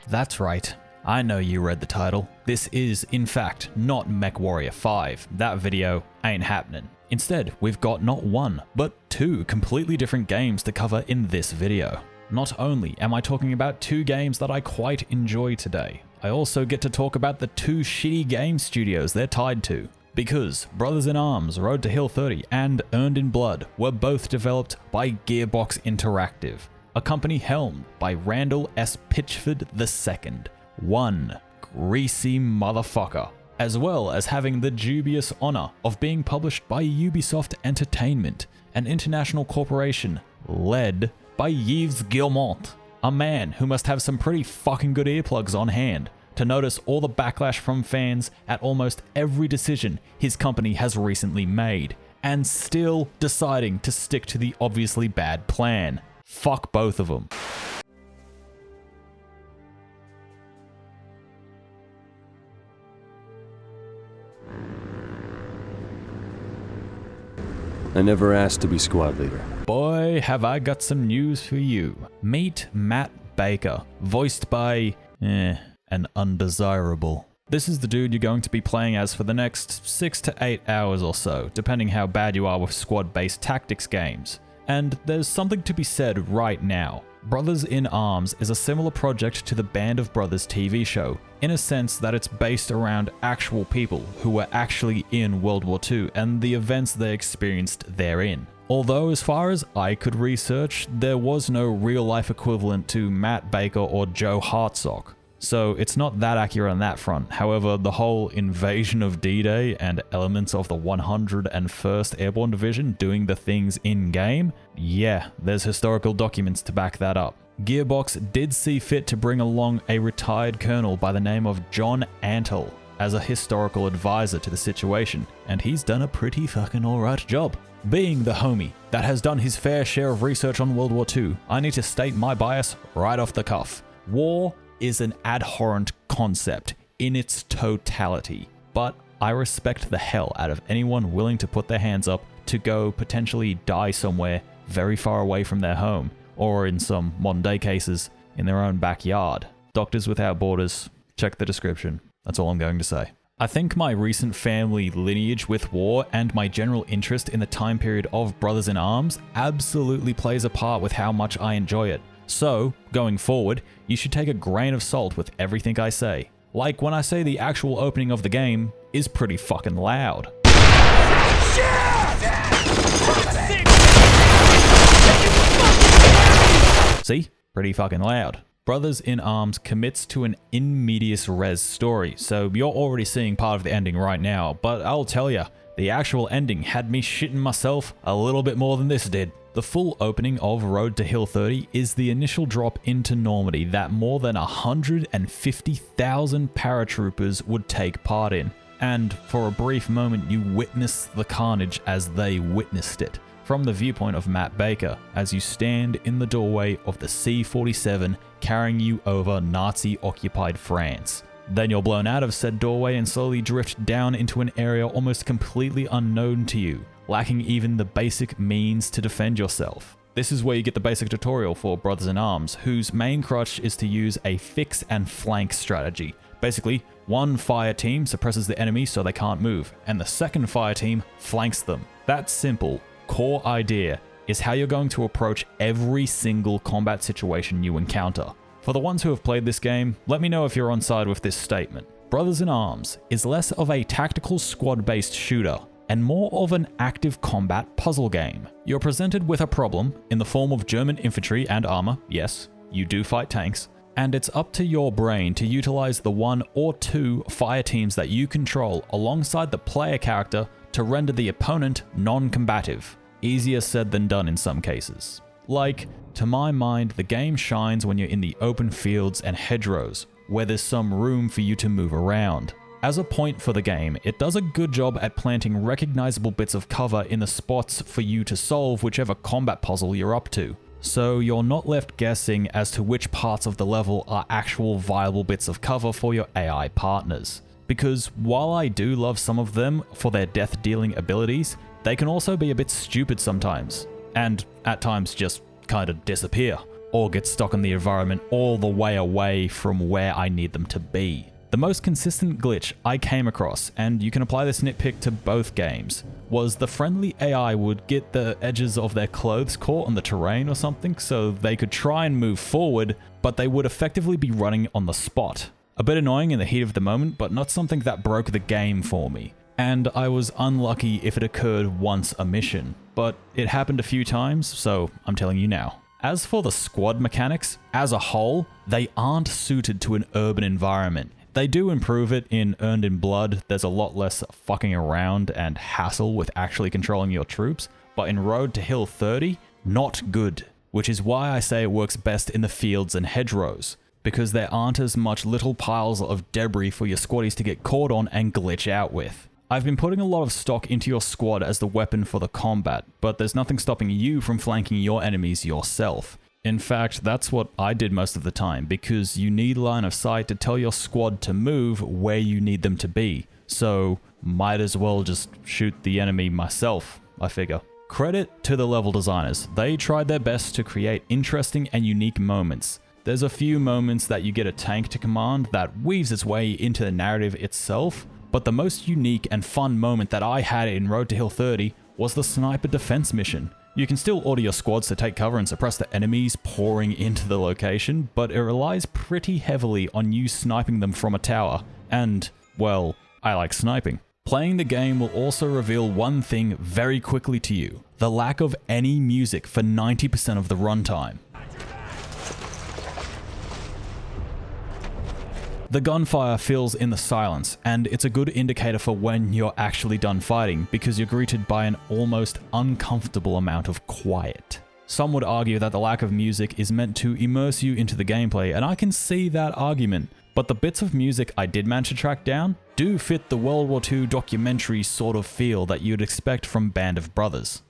That's right. I know you read the title. This is, in fact, not MechWarrior 5. That video ain't happening. Instead, we've got not one, but two completely different games to cover in this video. Not only am I talking about two games that I quite enjoy today, I also get to talk about the two shitty game studios they're tied to. Because Brothers in Arms, Road to Hill 30, and Earned in Blood were both developed by Gearbox Interactive, a company helmed by Randall S. Pitchford II, one greasy motherfucker, as well as having the dubious honor of being published by Ubisoft Entertainment, an international corporation led by Yves Guillemot, a man who must have some pretty fucking good earplugs on hand to notice all the backlash from fans at almost every decision his company has recently made, and still deciding to stick to the obviously bad plan. Fuck both of them. I never asked to be squad leader. Boy, have I got some news for you. Meet Matt Baker, voiced by, an undesirable. This is the dude you're going to be playing as for the next 6 to 8 hours or so, depending how bad you are with squad-based tactics games. And there's something to be said right now. Brothers in Arms is a similar project to the Band of Brothers TV show, in a sense that it's based around actual people who were actually in World War II and the events they experienced therein. Although as far as I could research, there was no real-life equivalent to Matt Baker or Joe Hartsock. So it's not that accurate on that front. However, the whole invasion of D-Day and elements of the 101st Airborne Division doing the things in-game, yeah, there's historical documents to back that up. Gearbox did see fit to bring along a retired colonel by the name of John Antle as a historical advisor to the situation, and he's done a pretty fucking alright job. Being the homie that has done his fair share of research on World War II, I need to state my bias right off the cuff. War is an abhorrent concept in its totality, but I respect the hell out of anyone willing to put their hands up to go potentially die somewhere very far away from their home, or in some modern day cases, in their own backyard. Doctors Without Borders, check the description. That's all I'm going to say. I think my recent family lineage with war and my general interest in the time period of Brothers in Arms absolutely plays a part with how much I enjoy it. So, going forward, you should take a grain of salt with everything I say. Like when I say the actual opening of the game is pretty fucking loud. See? Pretty fucking loud. Brothers in Arms commits to an in medias res story, so you're already seeing part of the ending right now, but I'll tell ya, the actual ending had me shitting myself a little bit more than this did. The full opening of Road to Hill 30 is the initial drop into Normandy that more than 150,000 paratroopers would take part in, and for a brief moment you witness the carnage as they witnessed it, from the viewpoint of Matt Baker, as you stand in the doorway of the C-47 carrying you over Nazi-occupied France. Then you're blown out of said doorway and slowly drift down into an area almost completely unknown to you, lacking even the basic means to defend yourself. This is where you get the basic tutorial for Brothers in Arms, whose main crutch is to use a fix and flank strategy. Basically, one fire team suppresses the enemy so they can't move, and the second fire team flanks them. That simple, core idea is how you're going to approach every single combat situation you encounter. For the ones who have played this game, let me know if you're on side with this statement. Brothers in Arms is less of a tactical squad-based shooter and more of an active combat puzzle game. You're presented with a problem in the form of German infantry and armor, yes, you do fight tanks, and it's up to your brain to utilize the one or two fire teams that you control alongside the player character to render the opponent non-combative. Easier said than done in some cases. Like, to my mind, the game shines when you're in the open fields and hedgerows, where there's some room for you to move around. As a point for the game, it does a good job at planting recognizable bits of cover in the spots for you to solve whichever combat puzzle you're up to, so you're not left guessing as to which parts of the level are actual viable bits of cover for your AI partners. Because while I do love some of them for their death-dealing abilities, they can also be a bit stupid sometimes, and at times just kind of disappear. or get stuck in the environment all the way away from where I need them to be. The most consistent glitch I came across, and you can apply this nitpick to both games, was the friendly AI would get the edges of their clothes caught on the terrain or something so they could try and move forward, but they would effectively be running on the spot. A bit annoying in the heat of the moment, but not something that broke the game for me. And I was unlucky if it occurred once a mission, but it happened a few times, so I'm telling you now. As for the squad mechanics, as a whole, they aren't suited to an urban environment. They do improve it in Earned in Blood. There's a lot less fucking around and hassle with actually controlling your troops, but in Road to Hill 30, not good, which is why I say it works best in the fields and hedgerows, because there aren't as much little piles of debris for your squaddies to get caught on and glitch out with. I've been putting a lot of stock into your squad as the weapon for the combat, but there's nothing stopping you from flanking your enemies yourself. In fact, that's what I did most of the time, because you need line of sight to tell your squad to move where you need them to be, so might as well just shoot the enemy myself, I figure. Credit to the level designers. They tried their best to create interesting and unique moments. There's a few moments that you get a tank to command that weaves its way into the narrative itself, but the most unique and fun moment that I had in Road to Hill 30 was the sniper defense mission. You can still order your squads to take cover and suppress the enemies pouring into the location, but it relies pretty heavily on you sniping them from a tower, and, well, I like sniping. Playing the game will also reveal one thing very quickly to you: the lack of any music for 90% of the runtime. The gunfire fills in the silence, and it's a good indicator for when you're actually done fighting, because you're greeted by an almost uncomfortable amount of quiet. Some would argue that the lack of music is meant to immerse you into the gameplay, and I can see that argument, but the bits of music I did manage to track down do fit the World War II documentary sort of feel that you'd expect from Band of Brothers.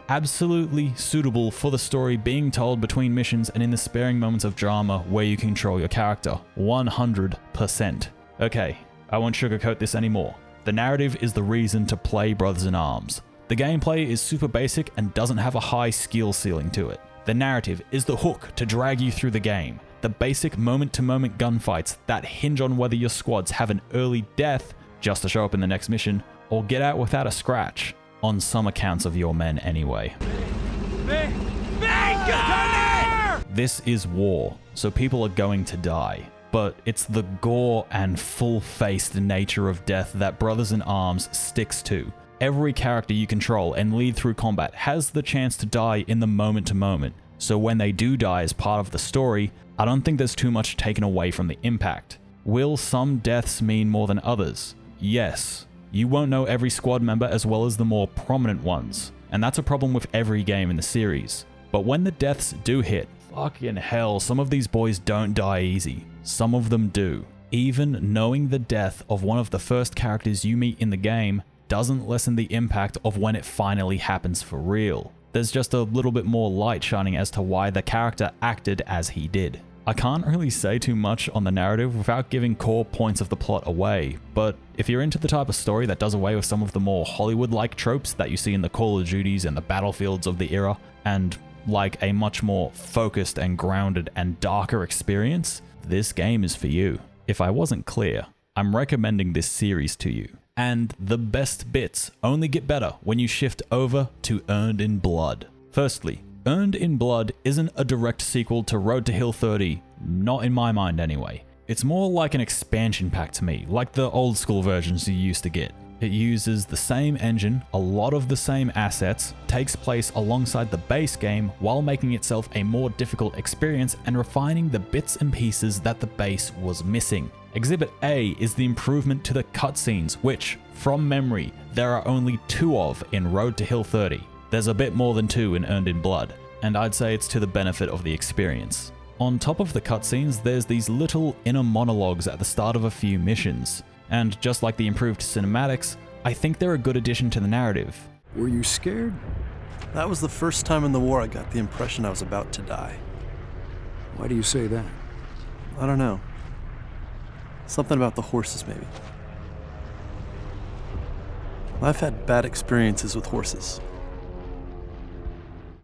Absolutely suitable for the story being told between missions and in the sparing moments of drama where you control your character. 100%. Okay, I won't sugarcoat this anymore. The narrative is the reason to play Brothers in Arms. The gameplay is super basic and doesn't have a high skill ceiling to it. The narrative is the hook to drag you through the game. The basic moment-to-moment gunfights that hinge on whether your squads have an early death just to show up in the next mission, or get out without a scratch. On some accounts of your men anyway. This is war, so people are going to die. But it's the gore and full-faced nature of death that Brothers in Arms sticks to. Every character you control and lead through combat has the chance to die in the moment-to-moment, so when they do die as part of the story, I don't think there's too much taken away from the impact. Will some deaths mean more than others? Yes. You won't know every squad member as well as the more prominent ones, and that's a problem with every game in the series. But when the deaths do hit, fucking hell, some of these boys don't die easy. Some of them do. Even knowing the death of one of the first characters you meet in the game doesn't lessen the impact of when it finally happens for real. There's just a little bit more light shining as to why the character acted as he did. I can't really say too much on the narrative without giving core points of the plot away, but if you're into the type of story that does away with some of the more Hollywood-like tropes that you see in the Call of Duties and the Battlefields of the era, and like a much more focused and grounded and darker experience, this game is for you. If I wasn't clear, I'm recommending this series to you. And the best bits only get better when you shift over to Earned in Blood. Firstly, Earned in Blood isn't a direct sequel to Road to Hill 30, not in my mind anyway. It's more like an expansion pack to me, like the old school versions you used to get. It uses the same engine, a lot of the same assets, takes place alongside the base game while making itself a more difficult experience and refining the bits and pieces that the base was missing. Exhibit A is the improvement to the cutscenes, which, from memory, there are only 2 of in Road to Hill 30. There's a bit more than 2 in Earned in Blood, and I'd say it's to the benefit of the experience. On top of the cutscenes, there's these little inner monologues at the start of a few missions. And just like the improved cinematics, I think they're a good addition to the narrative. Were you scared? That was the first time in the war I got the impression I was about to die. Why do you say that? I don't know. Something about the horses, maybe. I've had bad experiences with horses.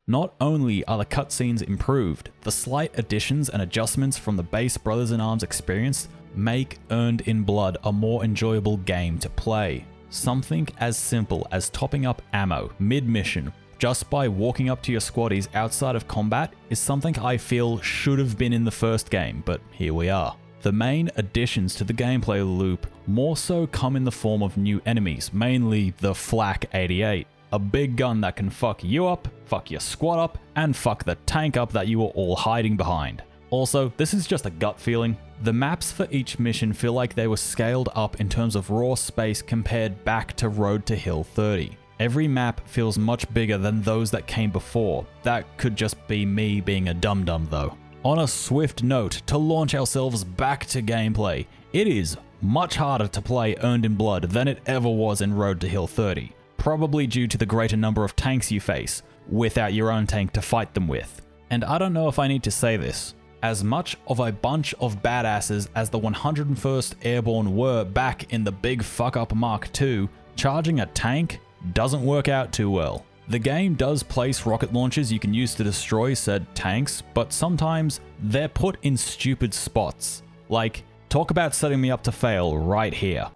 Not only are the cutscenes improved, the slight additions and adjustments from the base Brothers in Arms experience make Earned in Blood a more enjoyable game to play. Something as simple as topping up ammo mid-mission just by walking up to your squaddies outside of combat is something I feel should have been in the first game, but here we are. The main additions to the gameplay loop more so come in the form of new enemies, mainly the Flak 88. A big gun that can fuck you up, fuck your squad up, and fuck the tank up that you were all hiding behind. Also, this is just a gut feeling. The maps for each mission feel like they were scaled up in terms of raw space compared back to Road to Hill 30. Every map feels much bigger than those that came before. That could just be me being a dum-dum though. On a swift note, to launch ourselves back to gameplay, it is much harder to play Earned in Blood than it ever was in Road to Hill 30. Probably due to the greater number of tanks you face, without your own tank to fight them with. And I don't know if I need to say this, as much of a bunch of badasses as the 101st Airborne were back in the big fuck up Mark II, charging a tank doesn't work out too well. The game does place rocket launchers you can use to destroy said tanks, but sometimes they're put in stupid spots. Like, talk about setting me up to fail right here.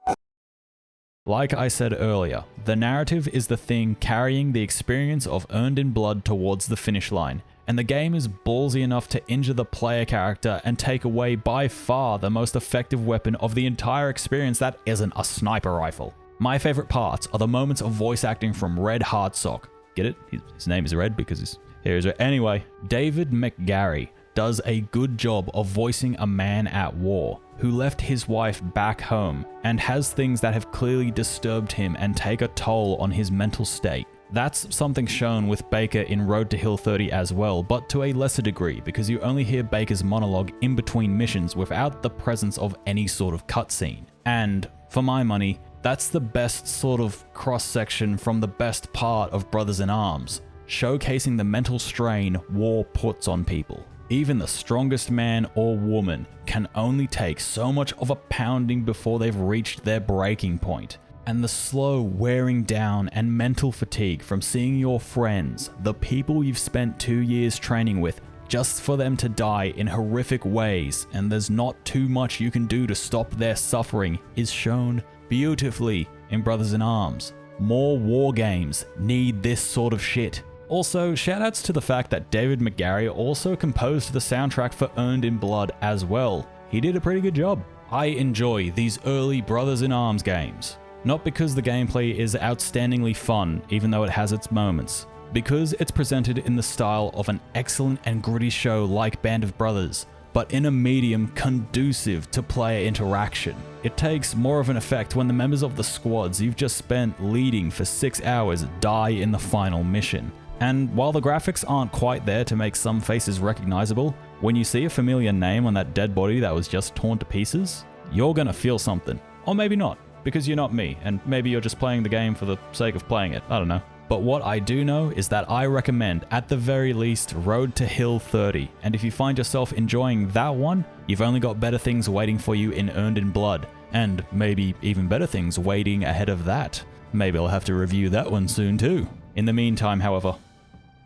Like I said earlier, the narrative is the thing carrying the experience of Earned in Blood towards the finish line, and the game is ballsy enough to injure the player character and take away by far the most effective weapon of the entire experience that isn't a sniper rifle. My favorite parts are the moments of voice acting from Red Hardsock. Get it? His name is Red because his hair is red. Anyway, David McGarry does a good job of voicing a man at war who left his wife back home and has things that have clearly disturbed him and take a toll on his mental state. That's something shown with Baker in Road to Hill 30 as well, but to a lesser degree because you only hear Baker's monologue in between missions without the presence of any sort of cutscene. And for my money, that's the best sort of cross-section from the best part of Brothers in Arms, showcasing the mental strain war puts on people. Even the strongest man or woman can only take so much of a pounding before they've reached their breaking point. And the slow wearing down and mental fatigue from seeing your friends, the people you've spent 2 years training with, just for them to die in horrific ways and there's not too much you can do to stop their suffering is shown beautifully in Brothers in Arms. More war games need this sort of shit. Also, shoutouts to the fact that David McGarry also composed the soundtrack for Earned in Blood as well. He did a pretty good job. I enjoy these early Brothers in Arms games. Not because the gameplay is outstandingly fun, even though it has its moments. Because it's presented in the style of an excellent and gritty show like Band of Brothers, but in a medium conducive to player interaction. It takes more of an effect when the members of the squads you've just spent leading for 6 hours die in the final mission. And while the graphics aren't quite there to make some faces recognizable, when you see a familiar name on that dead body that was just torn to pieces, you're gonna feel something. Or maybe not, because you're not me, and maybe you're just playing the game for the sake of playing it, I don't know. But what I do know is that I recommend, at the very least, Road to Hill 30, and if you find yourself enjoying that one, you've only got better things waiting for you in Earned in Blood, and maybe even better things waiting ahead of that. Maybe I'll have to review that one soon too. In the meantime, however,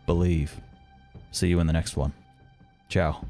believe. See you in the next one. Ciao.